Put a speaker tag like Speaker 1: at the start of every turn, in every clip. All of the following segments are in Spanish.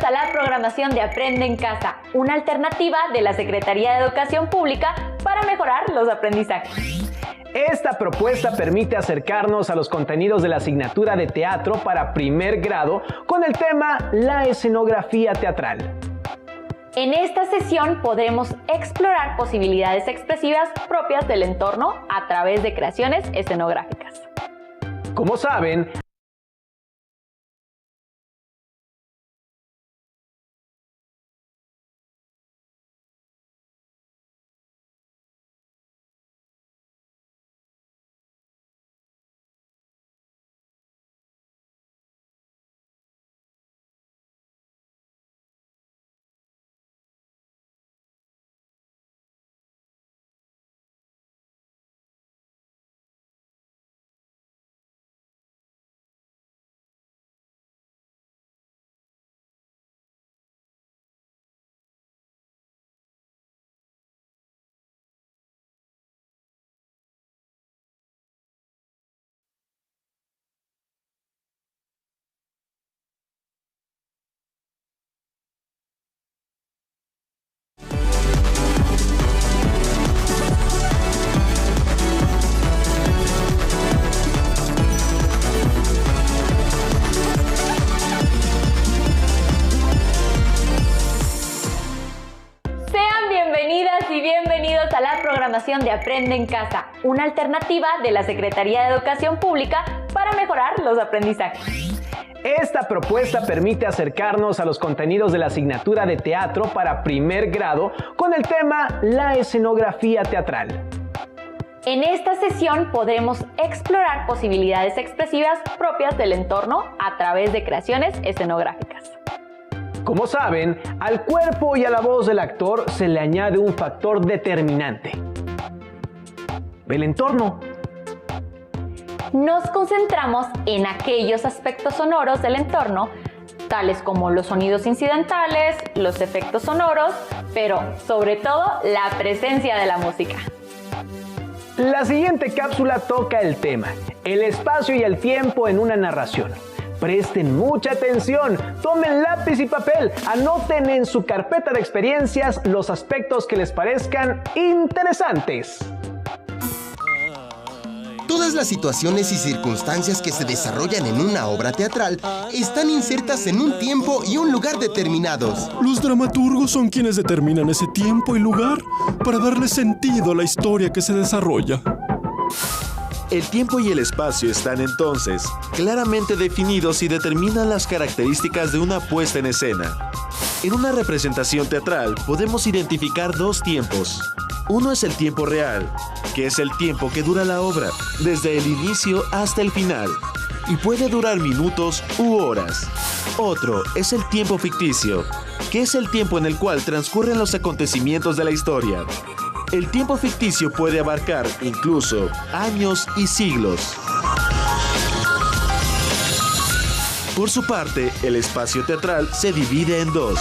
Speaker 1: a la programación de Aprende en Casa, una alternativa de la Secretaría de Educación Pública para mejorar los aprendizajes.
Speaker 2: Esta propuesta permite acercarnos a los contenidos de la asignatura de teatro para primer grado con el tema La escenografía teatral.
Speaker 1: En esta sesión podremos explorar posibilidades expresivas propias del entorno a través de creaciones escenográficas.
Speaker 2: Como saben,
Speaker 1: bienvenidos a la programación de Aprende en Casa, una alternativa de la Secretaría de Educación Pública para mejorar los aprendizajes.
Speaker 2: Esta propuesta permite acercarnos a los contenidos de la asignatura de teatro para primer grado con el tema La escenografía teatral.
Speaker 1: En esta sesión podremos explorar posibilidades expresivas propias del entorno a través de creaciones escenográficas.
Speaker 2: Como saben, al cuerpo y a la voz del actor se le añade un factor determinante: el entorno.
Speaker 1: Nos concentramos en aquellos aspectos sonoros del entorno, tales como los sonidos incidentales, los efectos sonoros, pero sobre todo la presencia de la música.
Speaker 2: La siguiente cápsula toca el tema: el espacio y el tiempo en una narración. Presten mucha atención, tomen lápiz y papel, anoten en su carpeta de experiencias los aspectos que les parezcan interesantes.
Speaker 3: Todas las situaciones y circunstancias que se desarrollan en una obra teatral están insertas en un tiempo y un lugar determinados.
Speaker 4: Los dramaturgos son quienes determinan ese tiempo y lugar para darle sentido a la historia que se desarrolla.
Speaker 5: El tiempo y el espacio están entonces claramente definidos y determinan las características de una puesta en escena. En una representación teatral podemos identificar dos tiempos. Uno es el tiempo real, que es el tiempo que dura la obra, desde el inicio hasta el final, y puede durar minutos u horas. Otro es el tiempo ficticio, que es el tiempo en el cual transcurren los acontecimientos de la historia. El tiempo ficticio puede abarcar incluso años y siglos. Por su parte, el espacio teatral se divide en dos.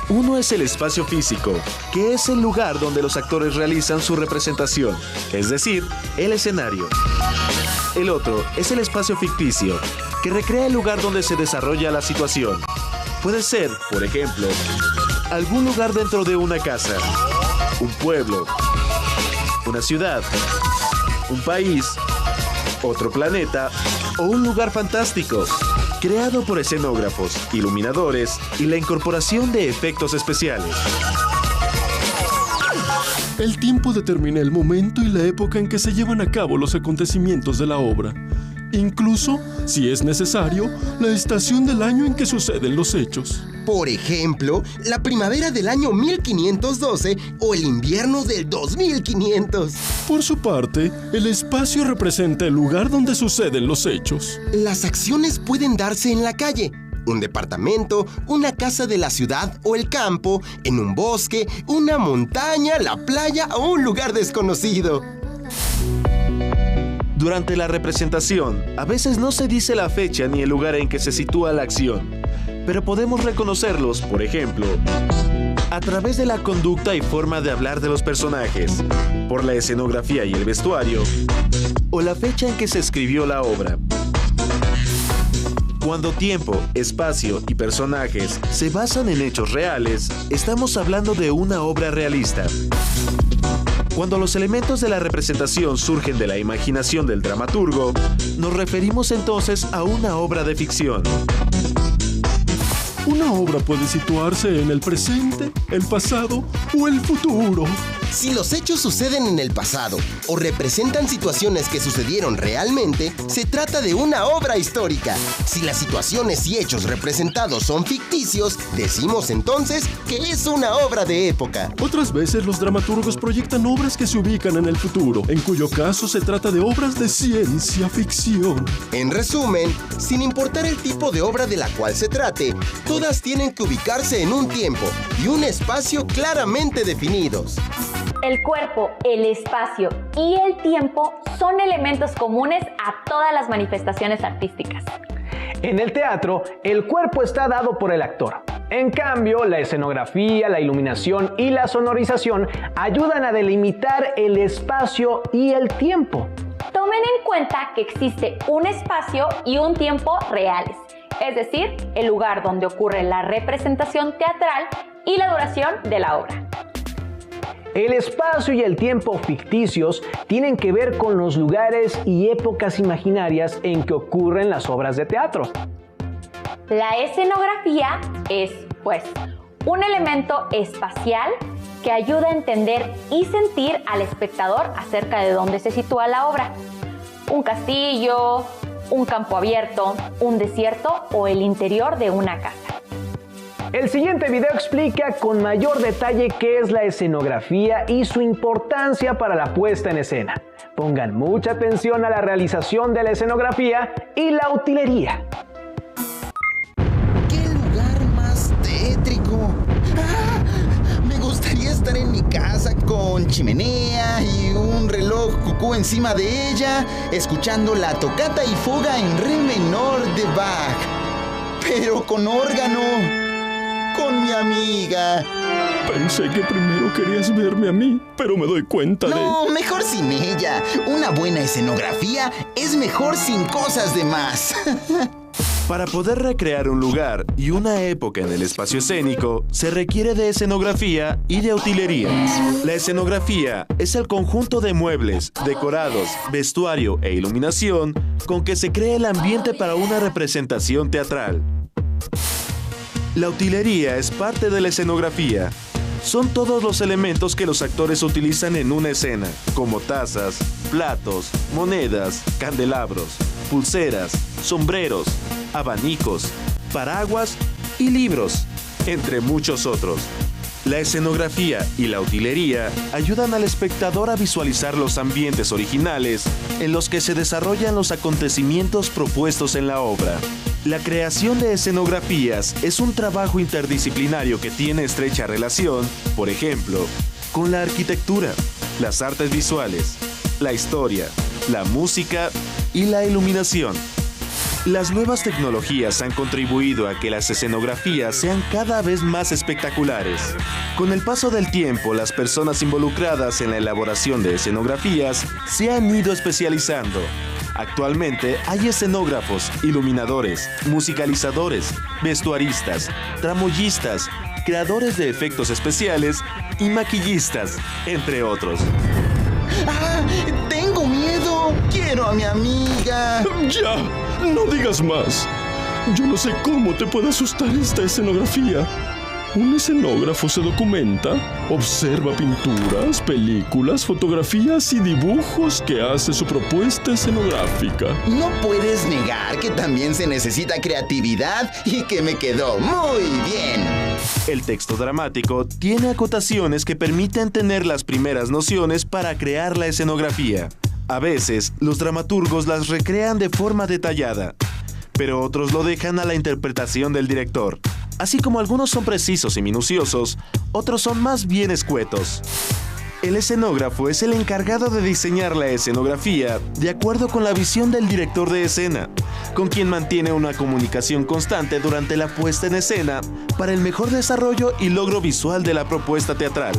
Speaker 5: Uno es el espacio físico, que es el lugar donde los actores realizan su representación, es decir, el escenario. El otro es el espacio ficticio, que recrea el lugar donde se desarrolla la situación. Puede ser, por ejemplo, algún lugar dentro de una casa, un pueblo, una ciudad, un país, otro planeta o un lugar fantástico, creado por escenógrafos, iluminadores y la incorporación de efectos especiales.
Speaker 4: El tiempo determina el momento y la época en que se llevan a cabo los acontecimientos de la obra. Incluso, si es necesario, la estación del año en que suceden los hechos.
Speaker 3: Por ejemplo, la primavera del año 1512 o el invierno del 2500.
Speaker 4: Por su parte, el espacio representa el lugar donde suceden los hechos.
Speaker 3: Las acciones pueden darse en la calle, un departamento, una casa de la ciudad o el campo, en un bosque, una montaña, la playa o un lugar desconocido.
Speaker 5: Durante la representación, a veces no se dice la fecha ni el lugar en que se sitúa la acción, pero podemos reconocerlos, por ejemplo, a través de la conducta y forma de hablar de los personajes, por la escenografía y el vestuario, o la fecha en que se escribió la obra. Cuando tiempo, espacio y personajes se basan en hechos reales, estamos hablando de una obra realista. Cuando los elementos de la representación surgen de la imaginación del dramaturgo, nos referimos entonces a una obra de ficción.
Speaker 4: Una obra puede situarse en el presente, el pasado o el futuro.
Speaker 3: Si los hechos suceden en el pasado o representan situaciones que sucedieron realmente, se trata de una obra histórica. Si las situaciones y hechos representados son ficticios, decimos entonces que es una obra de época.
Speaker 4: Otras veces los dramaturgos proyectan obras que se ubican en el futuro, en cuyo caso se trata de obras de ciencia ficción.
Speaker 3: En resumen, sin importar el tipo de obra de la cual se trate, todas tienen que ubicarse en un tiempo y un espacio claramente definidos.
Speaker 1: El cuerpo, el espacio y el tiempo son elementos comunes a todas las manifestaciones artísticas.
Speaker 2: En el teatro, el cuerpo está dado por el actor. En cambio, la escenografía, la iluminación y la sonorización ayudan a delimitar el espacio y el tiempo.
Speaker 1: Tomen en cuenta que existe un espacio y un tiempo reales, es decir, el lugar donde ocurre la representación teatral y la duración de la obra.
Speaker 2: El espacio y el tiempo ficticios tienen que ver con los lugares y épocas imaginarias en que ocurren las obras de teatro.
Speaker 1: La escenografía es, pues, un elemento espacial que ayuda a entender y sentir al espectador acerca de dónde se sitúa la obra. Un castillo, un campo abierto, un desierto o el interior de una casa.
Speaker 2: El siguiente video explica con mayor detalle qué es la escenografía y su importancia para la puesta en escena. Pongan mucha atención a la realización de la escenografía y la utilería.
Speaker 3: ¡Qué lugar más tétrico! Me gustaría estar en mi casa con chimenea y un reloj cucú encima de ella, escuchando la tocata y fuga en re menor de Bach, pero con órgano. Con mi amiga.
Speaker 4: Pensé que primero querías verme a mí, pero me doy cuenta de...
Speaker 3: No, mejor sin ella. Una buena escenografía es mejor sin cosas de más.
Speaker 5: Para poder recrear un lugar y una época en el espacio escénico, se requiere de escenografía y de utilería. La escenografía es el conjunto de muebles, decorados, vestuario e iluminación con que se crea el ambiente para una representación teatral. La utilería es parte de la escenografía. Son todos los elementos que los actores utilizan en una escena, como tazas, platos, monedas, candelabros, pulseras, sombreros, abanicos, paraguas y libros, entre muchos otros. La escenografía y la utilería ayudan al espectador a visualizar los ambientes originales en los que se desarrollan los acontecimientos propuestos en la obra. La creación de escenografías es un trabajo interdisciplinario que tiene estrecha relación, por ejemplo, con la arquitectura, las artes visuales, la historia, la música y la iluminación. Las nuevas tecnologías han contribuido a que las escenografías sean cada vez más espectaculares. Con el paso del tiempo, las personas involucradas en la elaboración de escenografías se han ido especializando. Actualmente hay escenógrafos, iluminadores, musicalizadores, vestuaristas, tramoyistas, creadores de efectos especiales y maquillistas, entre otros.
Speaker 3: ¡Ah! ¡Tengo miedo! ¡Quiero a mi amiga!
Speaker 4: ¡Ya! ¡No digas más! Yo no sé cómo te puede asustar esta escenografía. Un escenógrafo se documenta, observa pinturas, películas, fotografías y dibujos que hace su propuesta escenográfica.
Speaker 3: No puedes negar que también se necesita creatividad y que me quedó muy bien.
Speaker 5: El texto dramático tiene acotaciones que permiten tener las primeras nociones para crear la escenografía. A veces, los dramaturgos las recrean de forma detallada, pero otros lo dejan a la interpretación del director. Así como algunos son precisos y minuciosos, otros son más bien escuetos. El escenógrafo es el encargado de diseñar la escenografía de acuerdo con la visión del director de escena, con quien mantiene una comunicación constante durante la puesta en escena para el mejor desarrollo y logro visual de la propuesta teatral.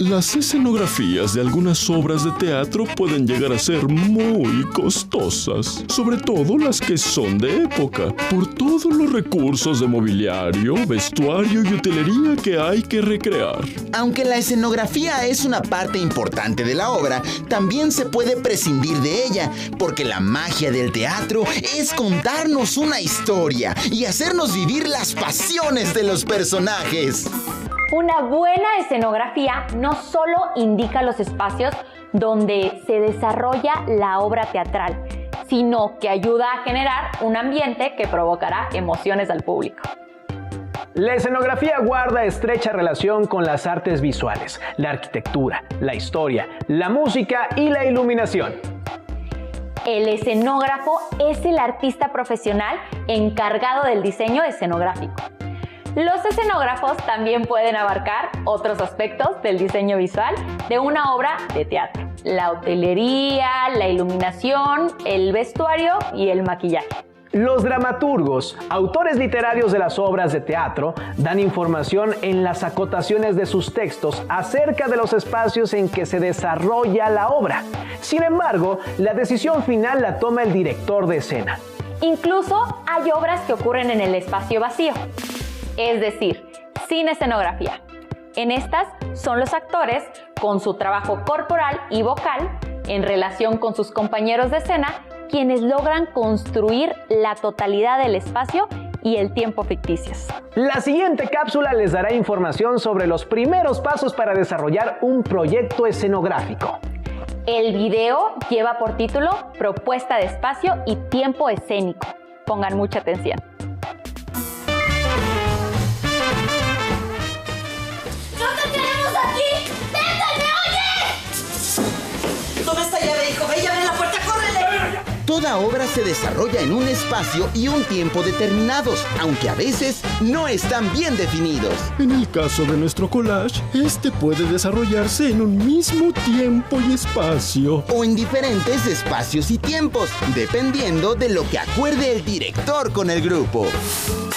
Speaker 4: Las escenografías de algunas obras de teatro pueden llegar a ser muy costosas, sobre todo las que son de época, por todos los recursos de mobiliario, vestuario y utilería que hay que recrear.
Speaker 3: Aunque la escenografía es una parte importante de la obra, también se puede prescindir de ella, porque la magia del teatro es contarnos una historia y hacernos vivir las pasiones de los personajes.
Speaker 1: Una buena escenografía no solo indica los espacios donde se desarrolla la obra teatral, sino que ayuda a generar un ambiente que provocará emociones al público.
Speaker 2: La escenografía guarda estrecha relación con las artes visuales, la arquitectura, la historia, la música y la iluminación.
Speaker 1: El escenógrafo es el artista profesional encargado del diseño escenográfico. Los escenógrafos también pueden abarcar otros aspectos del diseño visual de una obra de teatro: la utilería, la iluminación, el vestuario y el maquillaje.
Speaker 2: Los dramaturgos, autores literarios de las obras de teatro, dan información en las acotaciones de sus textos acerca de los espacios en que se desarrolla la obra. Sin embargo, la decisión final la toma el director de escena.
Speaker 1: Incluso hay obras que ocurren en el espacio vacío, es decir, sin escenografía. En estas son los actores, con su trabajo corporal y vocal, en relación con sus compañeros de escena, quienes logran construir la totalidad del espacio y el tiempo ficticios.
Speaker 2: La siguiente cápsula les dará información sobre los primeros pasos para desarrollar un proyecto escenográfico.
Speaker 1: El video lleva por título Propuesta de espacio y tiempo escénico. Pongan mucha atención.
Speaker 6: ¡No te tenemos aquí! ¡Vete, me oyes! ¿Dónde está llave, hijo? ¡Ve, llave en la puerta, córrele!
Speaker 3: Toda obra se desarrolla en un espacio y un tiempo determinados, aunque a veces no están bien definidos.
Speaker 4: En el caso de nuestro collage, este puede desarrollarse en un mismo tiempo y espacio.
Speaker 3: O en diferentes espacios y tiempos, dependiendo de lo que acuerde el director con el grupo.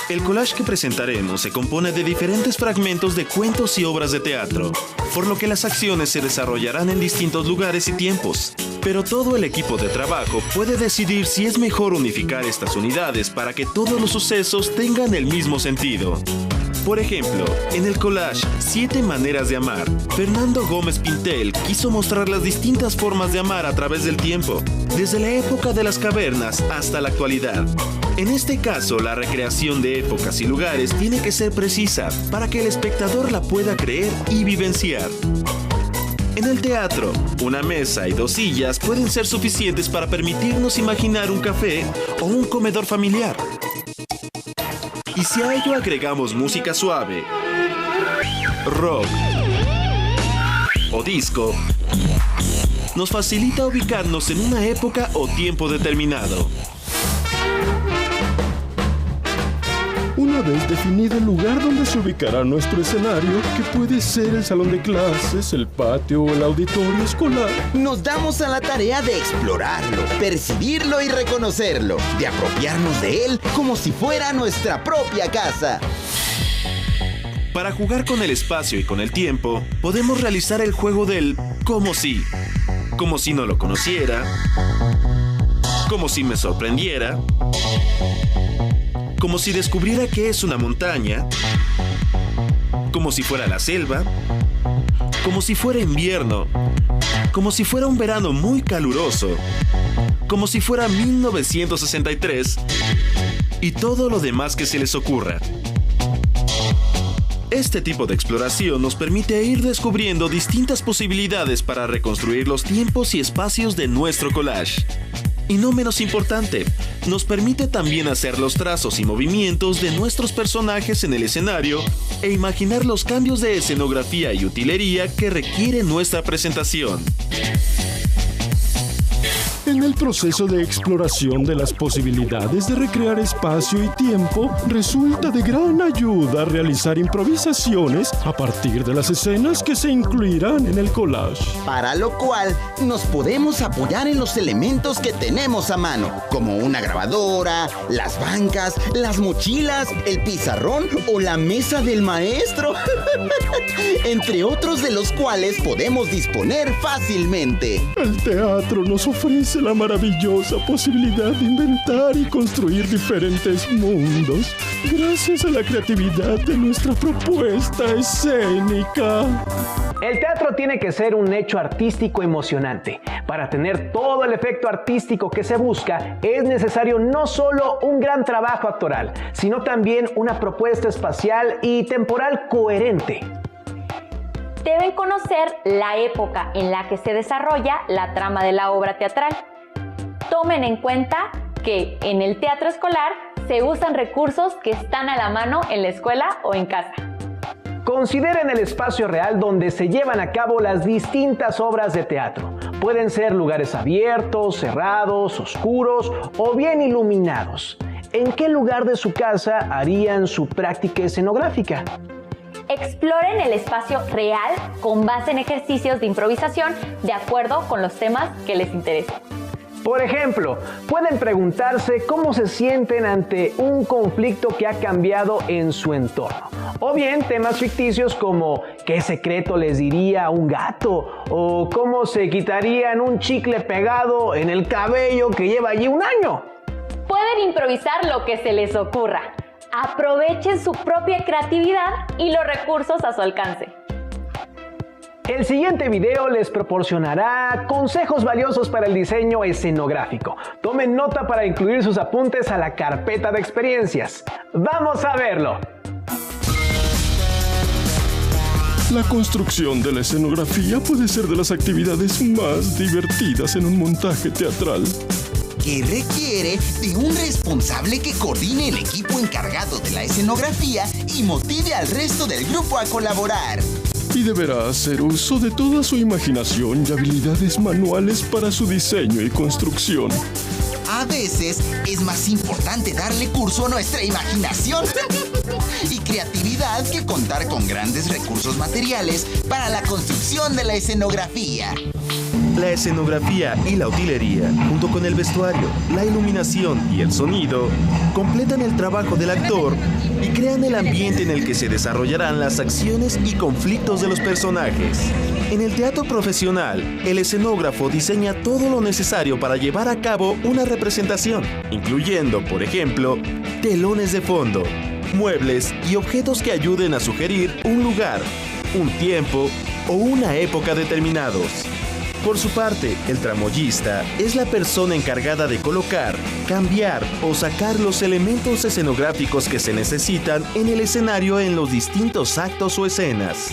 Speaker 5: El collage que presentaremos se compone de diferentes fragmentos de cuentos y obras de teatro, por lo que las acciones se desarrollarán en distintos lugares y tiempos. Pero todo el equipo de trabajo puede decidir si es mejor unificar estas unidades para que todos los sucesos tengan el mismo sentido. Por ejemplo, en el collage 7 maneras de amar, Fernando Gómez Pintel quiso mostrar las distintas formas de amar a través del tiempo, desde la época de las cavernas hasta la actualidad. En este caso, la recreación de épocas y lugares tiene que ser precisa para que el espectador la pueda creer y vivenciar. En el teatro, una mesa y 2 sillas pueden ser suficientes para permitirnos imaginar un café o un comedor familiar. Y si a ello agregamos música suave, rock o disco, nos facilita ubicarnos en una época o tiempo determinado.
Speaker 4: Una vez definido el lugar donde se ubicará nuestro escenario, que puede ser el salón de clases, el patio o el auditorio escolar,
Speaker 3: Nos damos a la tarea de explorarlo, percibirlo y reconocerlo, de apropiarnos de él como si fuera nuestra propia casa.
Speaker 5: Para jugar con el espacio y con el tiempo, podemos realizar el juego del como si no lo conociera, como si me sorprendiera, como si descubriera que es una montaña, como si fuera la selva, como si fuera invierno, como si fuera un verano muy caluroso, como si fuera 1963 y todo lo demás que se les ocurra. Este tipo de exploración nos permite ir descubriendo distintas posibilidades para reconstruir los tiempos y espacios de nuestro collage. Y no menos importante, nos permite también hacer los trazos y movimientos de nuestros personajes en el escenario e imaginar los cambios de escenografía y utilería que requiere nuestra presentación.
Speaker 4: en En el proceso de exploración de las posibilidades de recrear espacio y tiempo, resulta de gran ayuda realizar improvisaciones a partir de las escenas que se incluirán en el collage.
Speaker 3: Para lo cual nos podemos apoyar en los elementos que tenemos a mano, como una grabadora, las bancas, las mochilas, el pizarrón o la mesa del maestro, entre otros de los cuales podemos disponer fácilmente.
Speaker 4: El teatro nos ofrece la maravillosa posibilidad de inventar y construir diferentes mundos gracias a la creatividad de nuestra propuesta escénica.
Speaker 2: El teatro tiene que ser un hecho artístico emocionante. Para tener todo el efecto artístico que se busca, es necesario no solo un gran trabajo actoral, sino también una propuesta espacial y temporal coherente.
Speaker 1: Deben conocer la época en la que se desarrolla la trama de la obra teatral. Tomen en cuenta que en el teatro escolar se usan recursos que están a la mano en la escuela o en casa.
Speaker 2: Consideren el espacio real donde se llevan a cabo las distintas obras de teatro. Pueden ser lugares abiertos, cerrados, oscuros o bien iluminados. ¿En qué lugar de su casa harían su práctica escenográfica?
Speaker 1: Exploren el espacio real con base en ejercicios de improvisación de acuerdo con los temas que les interesen.
Speaker 2: Por ejemplo, pueden preguntarse cómo se sienten ante un conflicto que ha cambiado en su entorno. O bien temas ficticios como ¿qué secreto les diría a un gato? O ¿cómo se quitarían un chicle pegado en el cabello que lleva allí un año?
Speaker 1: Pueden improvisar lo que se les ocurra. Aprovechen su propia creatividad y los recursos a su alcance.
Speaker 2: El siguiente video les proporcionará consejos valiosos para el diseño escenográfico. Tomen nota para incluir sus apuntes a la carpeta de experiencias. ¡Vamos a verlo!
Speaker 4: La construcción de la escenografía puede ser de las actividades más divertidas en un montaje teatral.
Speaker 3: Que requiere de un responsable que coordine el equipo encargado de la escenografía y motive al resto del grupo a colaborar.
Speaker 4: Y deberá hacer uso de toda su imaginación y habilidades manuales para su diseño y construcción.
Speaker 3: A veces es más importante darle curso a nuestra imaginación y creatividad que contar con grandes recursos materiales para la construcción de la escenografía.
Speaker 5: La escenografía y la utilería, junto con el vestuario, la iluminación y el sonido, completan el trabajo del actor y crean el ambiente en el que se desarrollarán las acciones y conflictos de los personajes. En el teatro profesional, el escenógrafo diseña todo lo necesario para llevar a cabo una representación, incluyendo, por ejemplo, telones de fondo, muebles y objetos que ayuden a sugerir un lugar, un tiempo o una época determinados. Por su parte, el tramoyista es la persona encargada de colocar, cambiar o sacar los elementos escenográficos que se necesitan en el escenario en los distintos actos o escenas.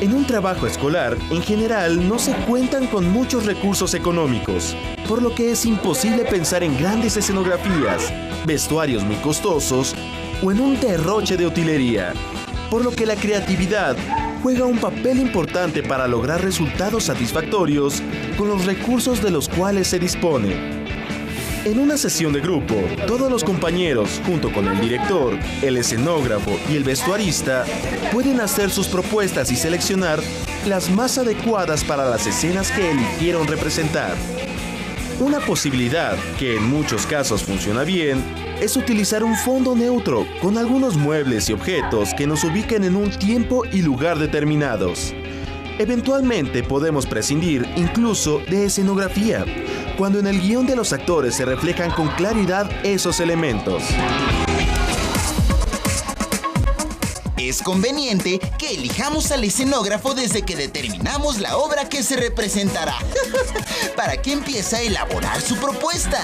Speaker 5: En un trabajo escolar, en general, no se cuentan con muchos recursos económicos, por lo que es imposible pensar en grandes escenografías, vestuarios muy costosos o en un derroche de utilería, por lo que la creatividad juega un papel importante para lograr resultados satisfactorios con los recursos de los cuales se dispone. En una sesión de grupo, todos los compañeros, junto con el director, el escenógrafo y el vestuarista, pueden hacer sus propuestas y seleccionar las más adecuadas para las escenas que eligieron representar. Una posibilidad, que en muchos casos funciona bien, es utilizar un fondo neutro con algunos muebles y objetos que nos ubiquen en un tiempo y lugar determinados. Eventualmente podemos prescindir incluso de escenografía, cuando en el guión de los actores se reflejan con claridad esos elementos.
Speaker 3: Es conveniente que elijamos al escenógrafo desde que determinamos la obra que se representará, para que empiece a elaborar su propuesta.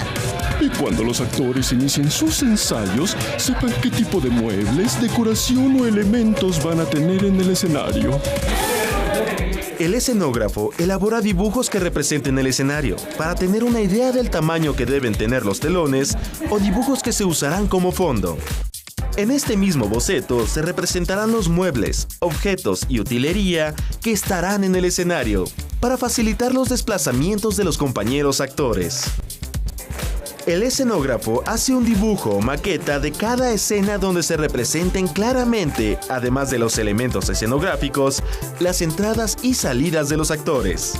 Speaker 4: Y cuando los actores inicien sus ensayos, sepan qué tipo de muebles, decoración o elementos van a tener en el escenario.
Speaker 5: El escenógrafo elabora dibujos que representen el escenario, para tener una idea del tamaño que deben tener los telones o dibujos que se usarán como fondo. En este mismo boceto se representarán los muebles, objetos y utilería que estarán en el escenario, para facilitar los desplazamientos de los compañeros actores. El escenógrafo hace un dibujo o maqueta de cada escena donde se representen claramente, además de los elementos escenográficos, las entradas y salidas de los actores.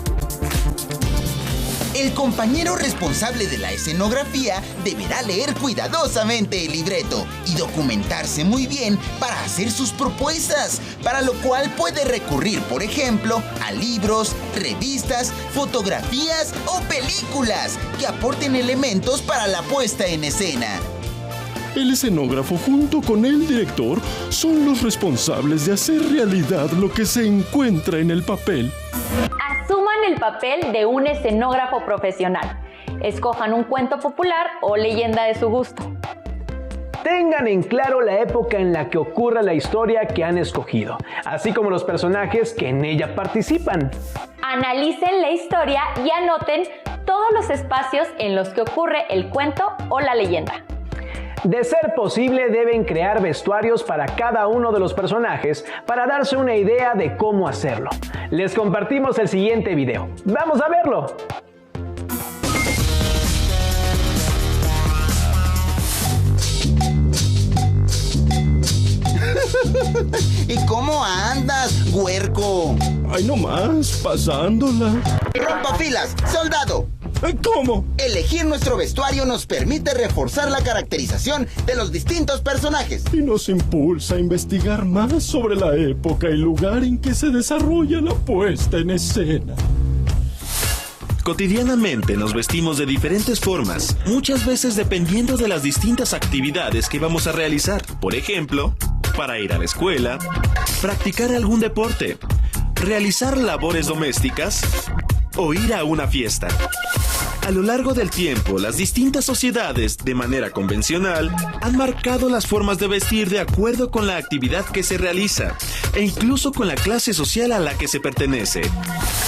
Speaker 3: El compañero responsable de la escenografía deberá leer cuidadosamente el libreto y documentarse muy bien para hacer sus propuestas, para lo cual puede recurrir, por ejemplo, a libros, revistas, fotografías o películas que aporten elementos para la puesta en escena.
Speaker 4: El escenógrafo junto con el director son los responsables de hacer realidad lo que se encuentra en el papel.
Speaker 1: Asuman el papel de un escenógrafo profesional. Escojan un cuento popular o leyenda de su gusto.
Speaker 2: Tengan en claro la época en la que ocurra la historia que han escogido, así como los personajes que en ella participan.
Speaker 1: Analicen la historia y anoten todos los espacios en los que ocurre el cuento o la leyenda.
Speaker 2: De ser posible, deben crear vestuarios para cada uno de los personajes para darse una idea de cómo hacerlo. Les compartimos el siguiente video. ¡Vamos a verlo!
Speaker 3: ¿Y cómo andas, huerco?
Speaker 4: Ay, no más, pasándola.
Speaker 3: ¡Rompa filas, soldado!
Speaker 4: ¿Cómo?
Speaker 3: Elegir nuestro vestuario nos permite reforzar la caracterización de los distintos personajes.
Speaker 4: Y nos impulsa a investigar más sobre la época y lugar en que se desarrolla la puesta en escena.
Speaker 5: Cotidianamente nos vestimos de diferentes formas, muchas veces dependiendo de las distintas actividades que vamos a realizar. Por ejemplo, para ir a la escuela, practicar algún deporte, realizar labores domésticas o ir a una fiesta. A lo largo del tiempo, las distintas sociedades, de manera convencional, han marcado las formas de vestir de acuerdo con la actividad que se realiza e incluso con la clase social a la que se pertenece.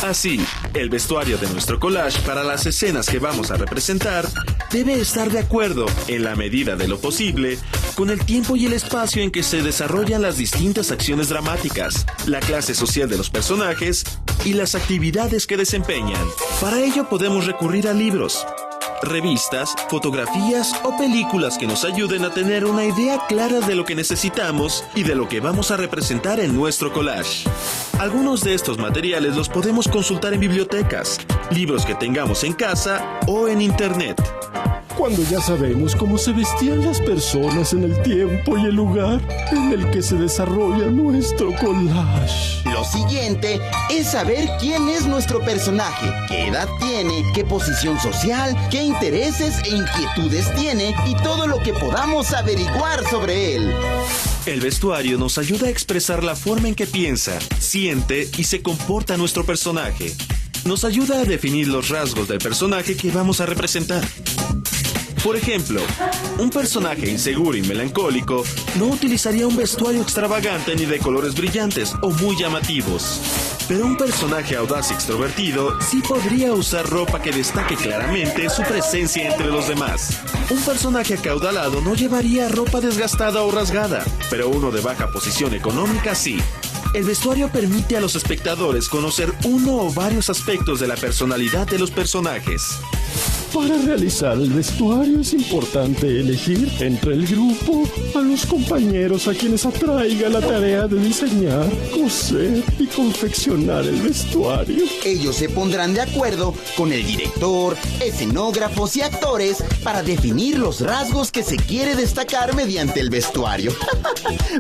Speaker 5: Así, el vestuario de nuestro collage para las escenas que vamos a representar debe estar de acuerdo, en la medida de lo posible, con el tiempo y el espacio en que se desarrollan las distintas acciones dramáticas, la clase social de los personajes y las actividades que desempeñan. Para ello podemos recurrir a libros, revistas, fotografías o películas que nos ayuden a tener una idea clara de lo que necesitamos y de lo que vamos a representar en nuestro collage. Algunos de estos materiales los podemos consultar en bibliotecas, libros que tengamos en casa o en internet.
Speaker 4: Cuando ya sabemos cómo se vestían las personas en el tiempo y el lugar en el que se desarrolla nuestro collage.
Speaker 3: Lo siguiente es saber quién es nuestro personaje, qué edad tiene, qué posición social, qué intereses e inquietudes tiene y todo lo que podamos averiguar sobre él.
Speaker 5: El vestuario nos ayuda a expresar la forma en que piensa, siente y se comporta nuestro personaje. Nos ayuda a definir los rasgos del personaje que vamos a representar. Por ejemplo, un personaje inseguro y melancólico no utilizaría un vestuario extravagante ni de colores brillantes o muy llamativos. Pero un personaje audaz y extrovertido sí podría usar ropa que destaque claramente su presencia entre los demás. Un personaje acaudalado no llevaría ropa desgastada o rasgada, pero uno de baja posición económica sí. El vestuario permite a los espectadores conocer uno o varios aspectos de la personalidad de los personajes.
Speaker 4: Para realizar el vestuario es importante elegir entre el grupo a los compañeros a quienes atraiga la tarea de diseñar, coser y confeccionar el vestuario.
Speaker 3: Ellos se pondrán de acuerdo con el director, escenógrafos y actores para definir los rasgos que se quiere destacar mediante el vestuario,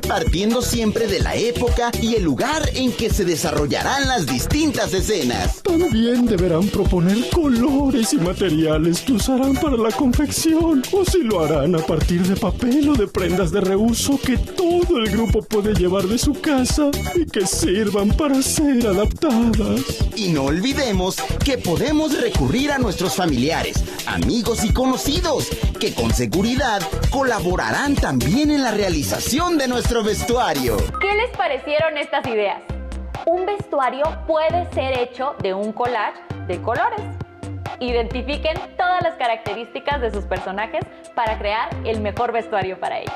Speaker 3: partiendo siempre de la época y el lugar en que se desarrollarán las distintas escenas.
Speaker 4: También deberán proponer colores y materiales que usarán para la confección, o si lo harán a partir de papel o de prendas de reuso que todo el grupo puede llevar de su casa y que sirvan para ser adaptadas.
Speaker 3: Y no olvidemos que podemos recurrir a nuestros familiares, amigos y conocidos, que con seguridad colaborarán también en la realización de nuestro vestuario.
Speaker 1: ¿Qué les parecieron estas ideas? Un vestuario puede ser hecho de un collage de colores. Identifiquen todas las características de sus personajes para crear el mejor vestuario para ellos.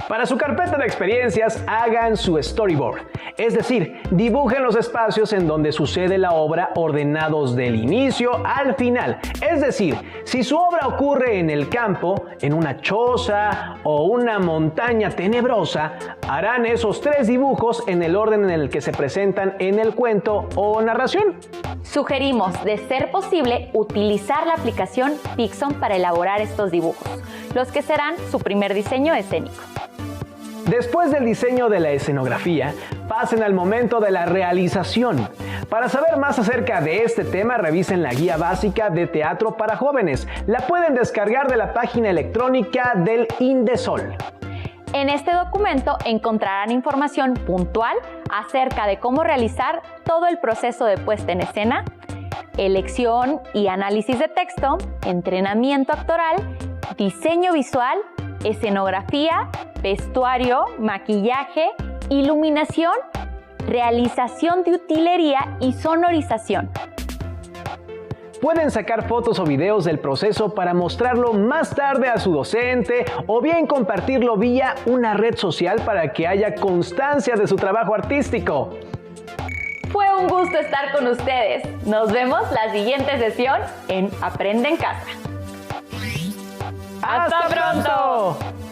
Speaker 2: Para su carpeta de experiencias, hagan su storyboard, es decir, dibujen los espacios en donde sucede la obra ordenados del inicio al final. Es decir, si su obra ocurre en el campo, en una choza o una montaña tenebrosa, harán esos 3 dibujos en el orden en el que se presentan en el cuento o narración.
Speaker 1: Sugerimos, de ser posible, utilizar la aplicación Pixon para elaborar estos dibujos, los que serán su primer diseño escénico.
Speaker 2: Después del diseño de la escenografía, pasen al momento de la realización. Para saber más acerca de este tema, revisen la guía básica de teatro para jóvenes. La pueden descargar de la página electrónica del INDESOL.
Speaker 1: En este documento encontrarán información puntual acerca de cómo realizar todo el proceso de puesta en escena, elección y análisis de texto, entrenamiento actoral, diseño visual, escenografía, vestuario, maquillaje, iluminación, realización de utilería y sonorización.
Speaker 2: Pueden sacar fotos o videos del proceso para mostrarlo más tarde a su docente o bien compartirlo vía una red social para que haya constancia de su trabajo artístico.
Speaker 1: Fue un gusto estar con ustedes. Nos vemos la siguiente sesión en Aprende en Casa.
Speaker 2: ¡Hasta pronto!